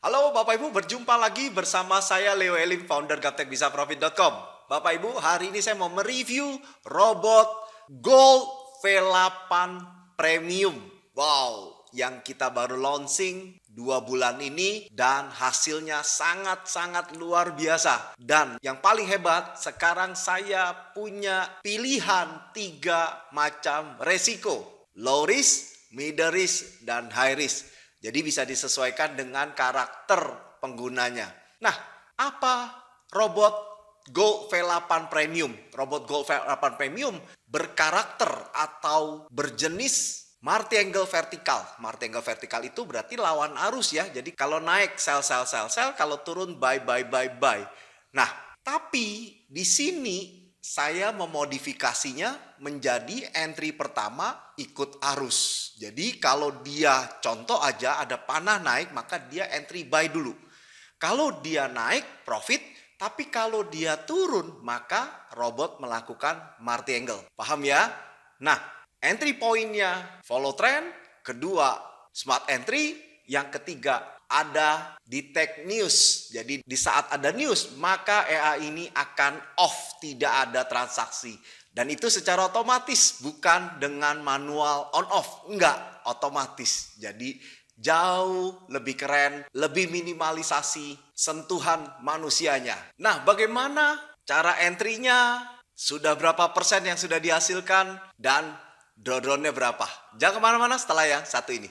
Halo Bapak Ibu, berjumpa lagi bersama saya Leo Elim, founder gaptekbisaprofit.com. Bapak Ibu, hari ini saya mau mereview robot Gold V8 Premium. Wow, yang kita baru launching 2 bulan ini dan hasilnya sangat-sangat luar biasa. Dan yang paling hebat, sekarang saya punya pilihan 3 macam resiko. Low risk, middle risk, dan high risk. Jadi bisa disesuaikan dengan karakter penggunanya. Nah, apa robot Go V8 Premium? Robot Go V8 Premium berkarakter atau berjenis martingale vertikal. Martingale vertikal itu berarti lawan arus ya. Jadi kalau naik sell, kalau turun buy. Nah, tapi di sini saya memodifikasinya menjadi entry pertama ikut arus. Jadi kalau dia contoh aja ada panah naik, maka dia entry buy dulu. Kalau dia naik profit, tapi kalau dia turun maka robot melakukan martingale. Paham ya? Nah, entry pointnya follow trend, kedua smart entry, yang ketiga ada detect news. Jadi di saat ada news maka EA ini akan off, tidak ada transaksi. Dan itu secara otomatis, bukan dengan manual on off, enggak, otomatis. Jadi jauh lebih keren, lebih minimalisasi sentuhan manusianya. Nah, bagaimana cara entry-nya? Sudah berapa persen yang sudah dihasilkan? Dan drawdown-nya berapa? Jangan kemana-mana setelah yang satu ini.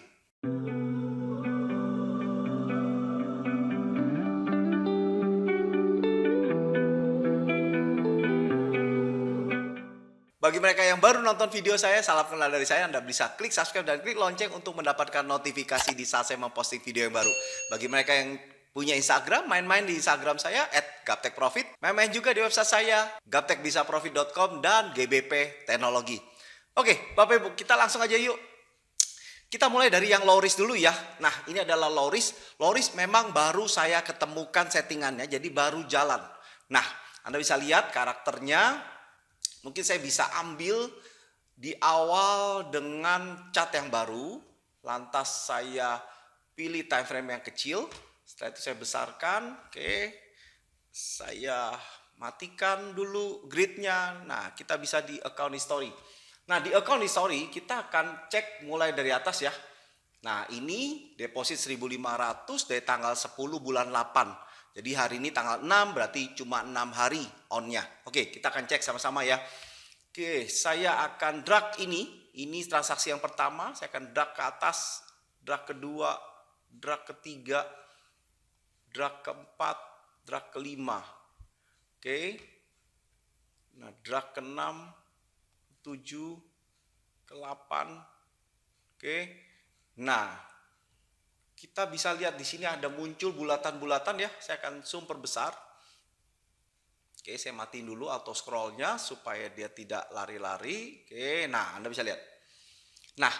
Bagi mereka yang baru nonton video saya, salam kenal dari saya. Anda bisa klik subscribe dan klik lonceng untuk mendapatkan notifikasi di saat saya memposting video yang baru. Bagi mereka yang punya Instagram, main-main di Instagram saya @gaptekprofit. Main-main juga di website saya gaptekbisaprofit.com dan GBP Teknologi. Oke, Bapak Ibu, kita langsung aja yuk. Kita mulai dari yang low risk dulu ya. Nah, ini adalah low risk. Low risk memang baru saya ketemukan settingannya, jadi baru jalan. Nah, Anda bisa lihat karakternya. Mungkin saya bisa ambil di awal dengan cat yang baru. Lantas saya pilih time frame yang kecil. Setelah itu saya besarkan. Oke. Saya matikan dulu gridnya. Nah, kita bisa di account history. Nah, di account history kita akan cek mulai dari atas ya. Nah, ini deposit 1.500 dari tanggal 10 bulan 8. Jadi hari ini tanggal 6, berarti cuma 6 hari on-nya. Oke, kita akan cek sama-sama ya. Oke, saya akan drag ini. Ini transaksi yang pertama. Saya akan drag ke atas, drag kedua, drag ketiga, drag keempat, drag kelima. Oke. Nah, drag ke-6, 7, ke-8. Oke. Nah, kita bisa lihat di sini ada muncul bulatan-bulatan ya. Saya akan zoom perbesar. Oke, saya matiin dulu auto scrollnya supaya dia tidak lari-lari. Oke, nah Anda bisa lihat. Nah,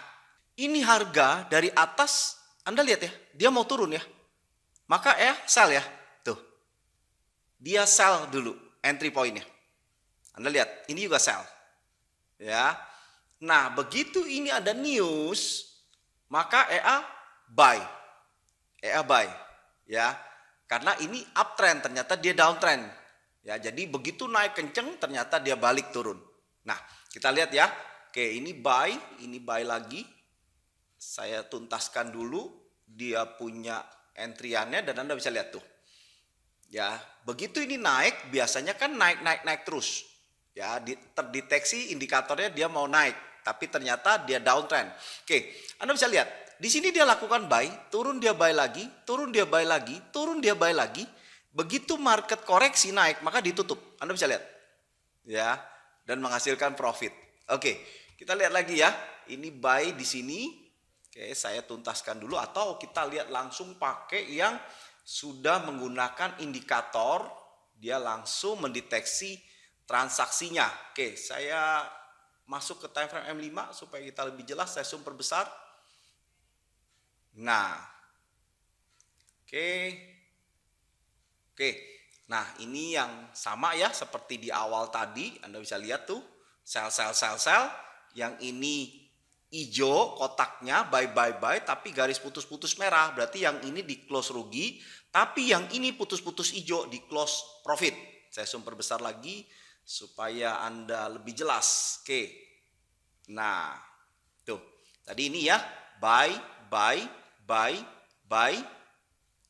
ini harga dari atas, Anda lihat ya, dia mau turun ya. Maka sell ya. Tuh. Dia sell dulu entry point-nya. Anda lihat, ini juga sell. Ya. Nah, begitu ini ada news, maka buy. Buy ya. Karena ini uptrend, ternyata dia downtrend. Ya, jadi begitu naik kenceng ternyata dia balik turun. Nah, kita lihat ya. Oke, ini buy lagi. Saya tuntaskan dulu dia punya entry-annya dan Anda bisa lihat tuh. Ya, begitu ini naik, biasanya kan naik terus. Ya, terdeteksi indikatornya dia mau naik, tapi ternyata dia downtrend. Oke, Anda bisa lihat. Di sini dia lakukan buy, turun dia buy lagi, turun dia buy lagi, turun dia buy lagi. Begitu market koreksi naik, maka ditutup. Anda bisa lihat. Ya, dan menghasilkan profit. Oke, kita lihat lagi ya. Ini buy di sini. Oke, saya tuntaskan dulu atau kita lihat langsung pakai yang sudah menggunakan indikator, dia langsung mendeteksi transaksinya. Oke, saya masuk ke time frame M5 supaya kita lebih jelas. Saya zoom perbesar. Nah, oke. Nah ini yang sama ya seperti di awal tadi. Anda bisa lihat tuh sell. Yang ini hijau kotaknya buy, tapi garis putus-putus merah. Berarti yang ini di close rugi, tapi yang ini putus-putus hijau di close profit. Saya zoom perbesar lagi supaya Anda lebih jelas. Oke. Nah, tuh. Tadi ini ya, buy.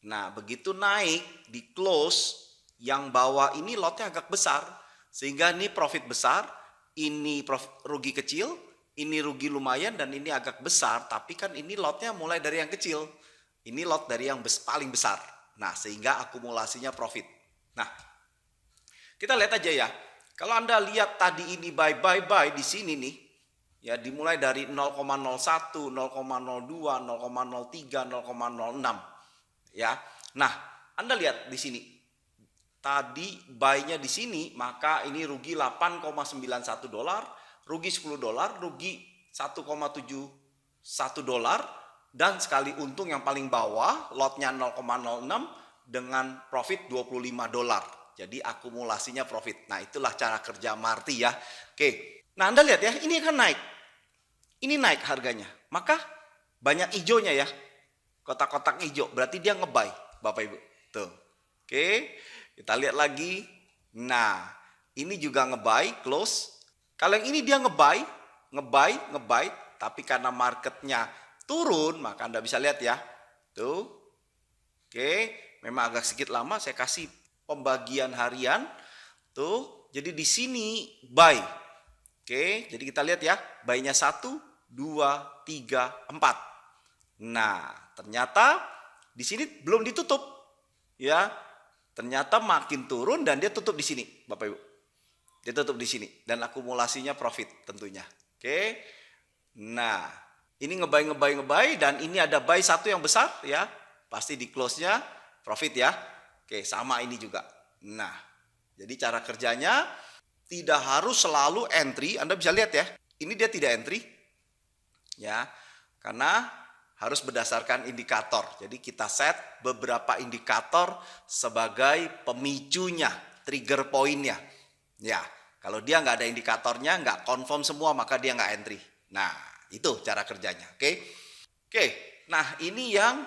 Nah, begitu naik di close, yang bawah ini lotnya agak besar. Sehingga ini profit besar, ini rugi kecil, ini rugi lumayan, dan ini agak besar. Tapi kan ini lotnya mulai dari yang kecil. Ini lot dari yang paling besar. Nah, sehingga akumulasinya profit. Nah, kita lihat aja ya. Kalau Anda lihat tadi ini buy di sini nih. Ya, dimulai dari 0,01, 0,02, 0,03, 0,06. Ya. Nah, Anda lihat di sini. Tadi buy-nya di sini, maka ini rugi 8,91 dolar, rugi 10 dolar, rugi 1,71 dolar, dan sekali untung yang paling bawah, lotnya 0,06 dengan profit 25 dolar. Jadi akumulasinya profit. Nah, itulah cara kerja Marti ya. Oke. Nah, Anda lihat ya, ini akan naik. Ini naik harganya. Maka banyak hijaunya ya. Kotak-kotak hijau. Berarti dia nge-buy, Bapak Ibu. Tuh. Oke. Kita lihat lagi. Nah, ini juga nge-buy, close. Kalau yang ini dia nge-buy. Tapi karena marketnya turun, maka Anda bisa lihat ya. Tuh. Oke. Memang agak sedikit lama. Saya kasih pembagian harian. Tuh. Jadi di sini buy. Oke. Jadi kita lihat ya. Buy-nya 1, 2, 3, 4. Nah, ternyata di sini belum ditutup. Ya. Ternyata makin turun dan dia tutup di sini, Bapak Ibu. Dia tutup di sini dan akumulasinya profit tentunya. Oke. Nah, ini nge-buy dan ini ada buy satu yang besar ya. Pasti di close-nya profit ya. Oke, sama ini juga. Nah, jadi cara kerjanya tidak harus selalu entry. Anda bisa lihat ya. Ini dia tidak entry. Ya. Karena harus berdasarkan indikator. Jadi kita set beberapa indikator sebagai pemicunya, trigger pointnya. Ya, kalau dia nggak ada indikatornya, nggak confirm semua, maka dia nggak entry. Nah, itu cara kerjanya. Oke. Nah, ini yang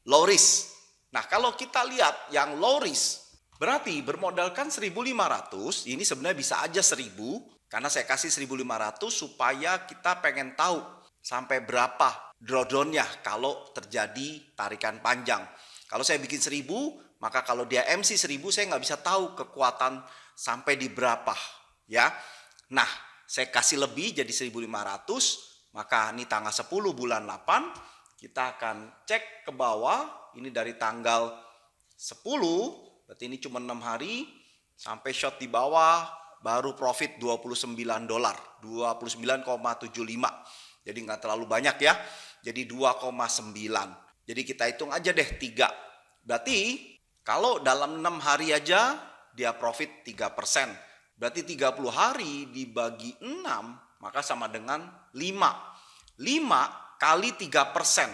low risk. Nah, kalau kita lihat yang low risk, berarti bermodalkan 1.500, ini sebenarnya bisa aja 1.000, karena saya kasih 1.500 supaya kita pengen tahu sampai berapa drawdown-nya kalau terjadi tarikan panjang. Kalau saya bikin 1.000, maka kalau dia MC 1.000, saya nggak bisa tahu kekuatan sampai di berapa. Ya. Nah, saya kasih lebih jadi 1.500, maka ini tanggal 10 bulan 8, kita akan cek ke bawah, ini dari tanggal 10, berarti ini cuma 6 hari, sampai short di bawah, baru profit 29 dolar, 29,75. Jadi nggak terlalu banyak ya. Jadi 2,9. Jadi kita hitung aja deh 3. Berarti kalau dalam 6 hari aja dia profit 3%. Berarti 30 hari dibagi 6 maka sama dengan 5. 5 kali 3%.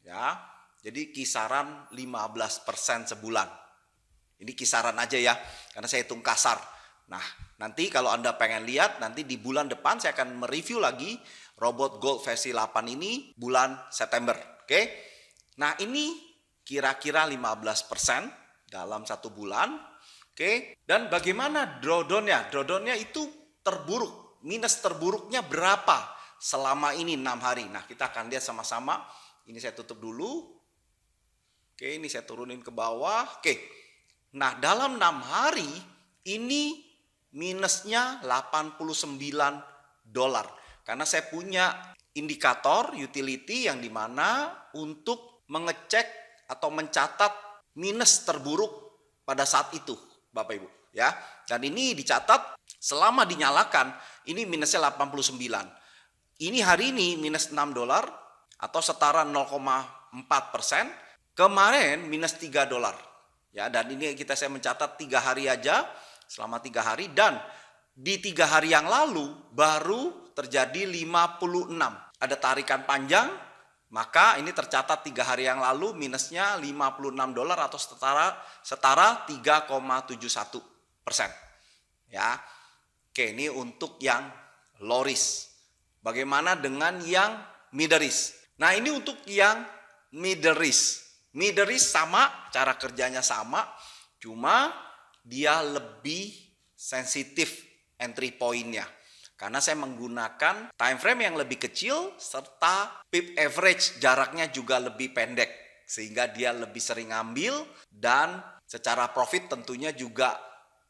Ya. Jadi kisaran 15% sebulan. Ini kisaran aja ya. Karena saya hitung kasar. Nah, nanti kalau Anda pengen lihat, nanti di bulan depan saya akan mereview lagi Robot Gold versi 8 ini bulan September. Oke. Nah, ini kira-kira 15% dalam 1 bulan. Oke. Dan bagaimana drawdown-nya? Drawdown-nya itu terburuk. Minus terburuknya berapa selama ini 6 hari. Nah, kita akan lihat sama-sama. Ini saya tutup dulu. Oke, ini saya turunin ke bawah. Oke. Nah, dalam 6 hari ini minusnya 89 dolar. Karena saya punya indikator utility yang dimana untuk mengecek atau mencatat minus terburuk pada saat itu, Bapak Ibu. Ya, dan ini dicatat selama dinyalakan, ini minusnya 89. Ini hari ini minus 6 dolar atau setara 0,4%. Kemarin minus 3 dolar. Ya, dan ini saya mencatat 3 hari aja, selama 3 hari, dan di 3 hari yang lalu baru terjadi 56. Ada tarikan panjang, maka ini tercatat 3 hari yang lalu minusnya 56 dolar atau setara 3,71%. Ya. Oke, ini untuk yang low risk. Bagaimana dengan yang middle risk? Nah, ini untuk yang middle risk. Middle risk sama, cara kerjanya sama, cuma dia lebih sensitif entry point-nya. Karena saya menggunakan time frame yang lebih kecil serta pip average jaraknya juga lebih pendek. Sehingga dia lebih sering ambil dan secara profit tentunya juga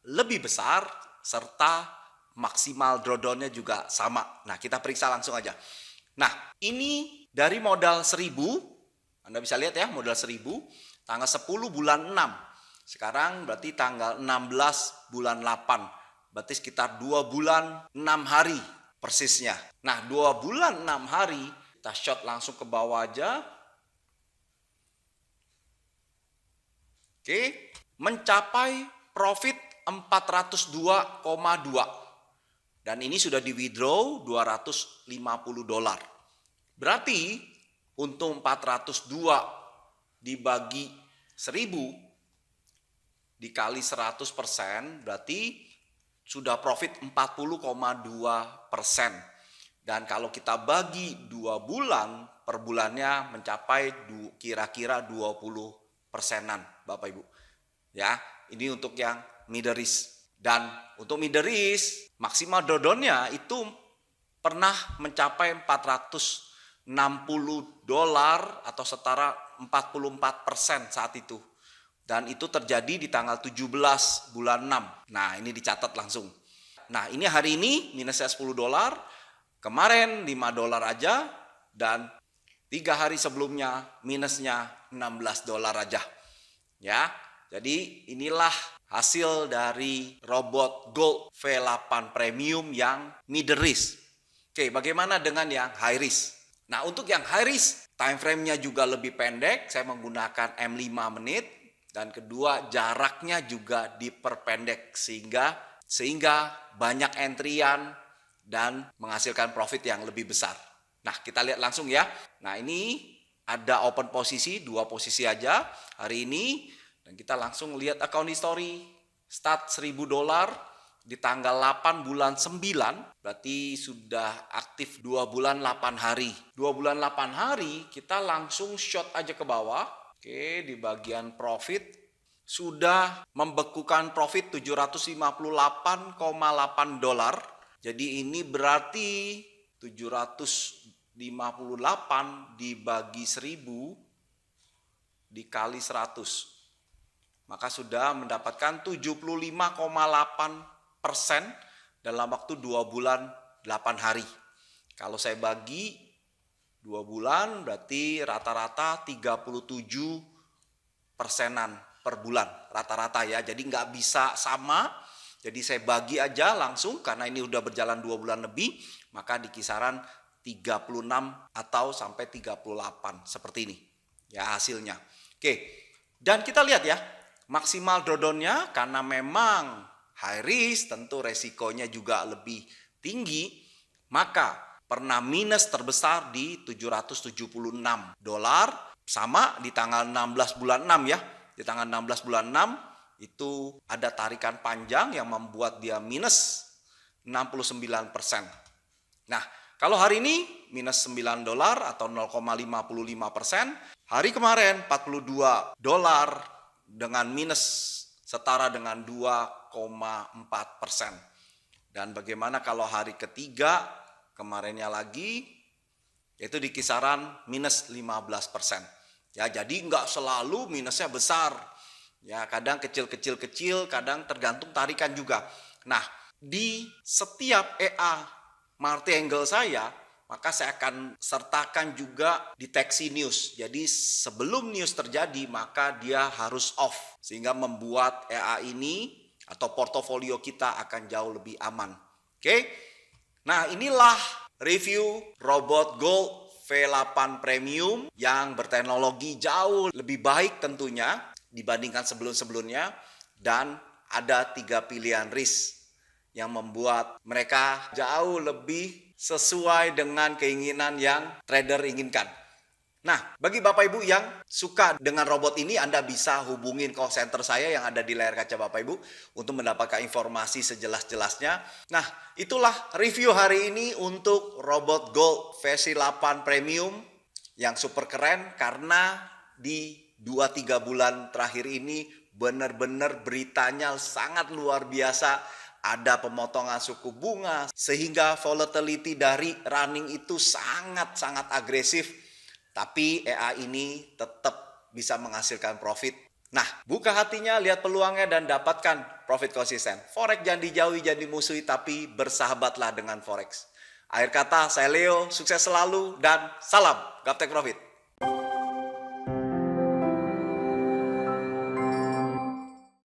lebih besar serta maksimal drawdown-nya juga sama. Nah, kita periksa langsung aja. Nah, ini dari modal 1000, Anda bisa lihat ya, modal 1000, tanggal 10 bulan 6. Sekarang berarti tanggal 16 bulan 8. Berarti sekitar 2 bulan 6 hari persisnya. Nah, 2 bulan 6 hari, kita short langsung ke bawah aja. Oke, mencapai profit 402,2. Dan ini sudah di withdraw $250. Berarti untung 402 dibagi 1000 dikali 100% berarti sudah profit 40,2%. Dan kalau kita bagi 2 bulan, per bulannya mencapai kira-kira 20%-an, Bapak Ibu. Ya, ini untuk yang middle risk. Dan untuk middle risk, maksimal drawdown-nya itu pernah mencapai $460 atau setara 44% saat itu. Dan itu terjadi di tanggal 17 bulan 6. Nah, ini dicatat langsung. Nah, ini hari ini minusnya $10. Kemarin $5 aja. Dan 3 hari sebelumnya minusnya $16 aja. Ya, jadi inilah hasil dari robot Gold V8 Premium yang middle risk. Oke, bagaimana dengan yang high risk? Nah, untuk yang high risk, time frame-nya juga lebih pendek. Saya menggunakan M5 menit. Dan kedua, jaraknya juga diperpendek sehingga banyak entrian dan menghasilkan profit yang lebih besar. Nah, kita lihat langsung ya. Nah, ini ada open posisi, 2 posisi aja hari ini. Dan kita langsung lihat account history. Start $1000 di tanggal 8 bulan 9. Berarti sudah aktif 2 bulan 8 hari. 2 bulan 8 hari kita langsung short aja ke bawah. Oke, di bagian profit sudah membekukan profit $758,8. Jadi ini berarti 758 dibagi 1000 dikali 100. Maka sudah mendapatkan 75,8% dalam waktu 2 bulan 8 hari. Kalau saya bagi 2 bulan berarti rata-rata 37%-an per bulan. Rata-rata ya, jadi nggak bisa sama. Jadi saya bagi aja langsung karena ini udah berjalan 2 bulan lebih. Maka di kisaran 36 atau sampai 38 seperti ini. Ya hasilnya. Oke, dan kita lihat ya. Maksimal drawdown-nya karena memang high risk tentu resikonya juga lebih tinggi. Maka pernah minus terbesar di $776. Sama di tanggal 16 bulan 6 ya. Di tanggal 16 bulan 6 itu ada tarikan panjang yang membuat dia minus 69%. Nah, kalau hari ini minus $9 atau 0,55%. Hari kemarin $42 dengan minus setara dengan 2,4%. Dan bagaimana kalau hari ketiga kemarinnya lagi itu di kisaran minus 15%. Ya, jadi nggak selalu minusnya besar. Ya, kadang kecil-kecil, kadang tergantung tarikan juga. Nah, di setiap EA Marty Angle saya, maka saya akan sertakan juga deteksi news. Jadi sebelum news terjadi, maka dia harus off. Sehingga membuat EA ini atau portofolio kita akan jauh lebih aman. Oke? Nah, inilah review robot Gold V8 Premium yang berteknologi jauh lebih baik tentunya dibandingkan sebelum-sebelumnya, dan ada 3 pilihan risk yang membuat mereka jauh lebih sesuai dengan keinginan yang trader inginkan. Nah, bagi Bapak Ibu yang suka dengan robot ini, Anda bisa hubungin call center saya yang ada di layar kaca Bapak Ibu untuk mendapatkan informasi sejelas-jelasnya. Nah, itulah review hari ini untuk robot Gold versi 8 Premium yang super keren karena di 2-3 bulan terakhir ini benar-benar beritanya sangat luar biasa. Ada pemotongan suku bunga sehingga volatility dari running itu sangat-sangat agresif. Tapi EA ini tetap bisa menghasilkan profit. Nah, buka hatinya, lihat peluangnya dan dapatkan profit konsisten. Forex jangan dijauhi, jangan dimusuhi, tapi bersahabatlah dengan Forex. Akhir kata, saya Leo, sukses selalu dan salam Gaptek Profit.